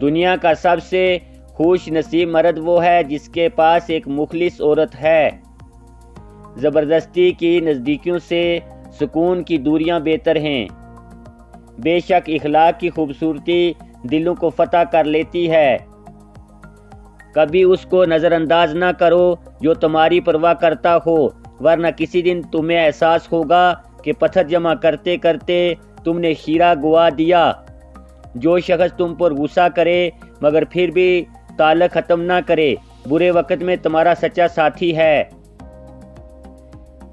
دنیا کا سب سے خوش نصیب مرد وہ ہے جس کے پاس ایک مخلص عورت ہے۔ زبردستی کی نزدیکیوں سے سکون کی دوریاں بہتر ہیں۔ بے شک اخلاق کی خوبصورتی دلوں کو فتح کر لیتی ہے۔ کبھی اس کو نظر انداز نہ کرو جو تمہاری پرواہ کرتا ہو، ورنہ کسی دن تمہیں احساس ہوگا کہ پتھر جمع کرتے کرتے تم نے ہیرا گوا دیا۔ جو شخص تم پر غصہ کرے مگر پھر بھی تعلق ختم نہ کرے، برے وقت میں تمہارا سچا ساتھی ہے۔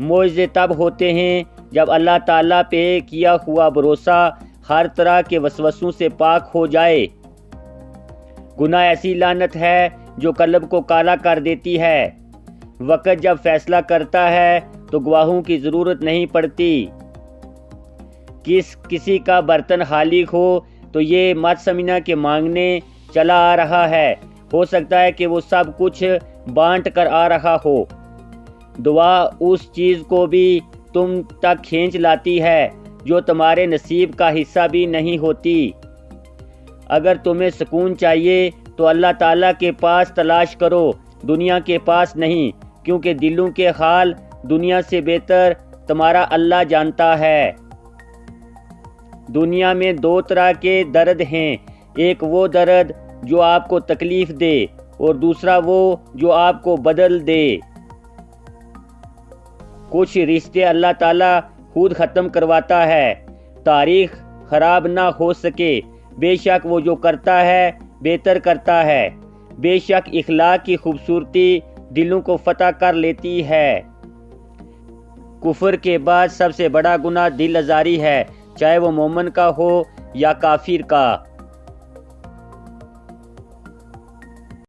معجزے تب ہوتے ہیں جب اللہ تعالیٰ پہ کیا ہوا بھروسہ ہر طرح کے وسوسوں سے پاک ہو جائے۔ گناہ ایسی لعنت ہے جو قلب کو کالا کر دیتی ہے۔ وقت جب فیصلہ کرتا ہے تو گواہوں کی ضرورت نہیں پڑتی۔ کسی کا برتن خالی ہو تو یہ مت سمجھنا کہ مانگنے چلا آ رہا ہے، ہو سکتا ہے کہ وہ سب کچھ بانٹ کر آ رہا ہو۔ دعا اس چیز کو بھی تم تک کھینچ لاتی ہے جو تمہارے نصیب کا حصہ بھی نہیں ہوتی۔ اگر تمہیں سکون چاہیے تو اللہ تعالیٰ کے پاس تلاش کرو، دنیا کے پاس نہیں، کیونکہ دلوں کے حال دنیا سے بہتر تمہارا اللہ جانتا ہے۔ دنیا میں دو طرح کے درد ہیں، ایک وہ درد جو آپ کو تکلیف دے اور دوسرا وہ جو آپ کو بدل دے۔ کچھ رشتے اللہ تعالیٰ خود ختم کرواتا ہے، تاریخ خراب نہ ہو سکے۔ بے شک وہ جو کرتا ہے بہتر کرتا ہے۔ بے شک اخلاق کی خوبصورتی دلوں کو فتح کر لیتی ہے۔ کفر کے بعد سب سے بڑا گناہ دل آزاری ہے، چاہے وہ مومن کا ہو یا کافر کا۔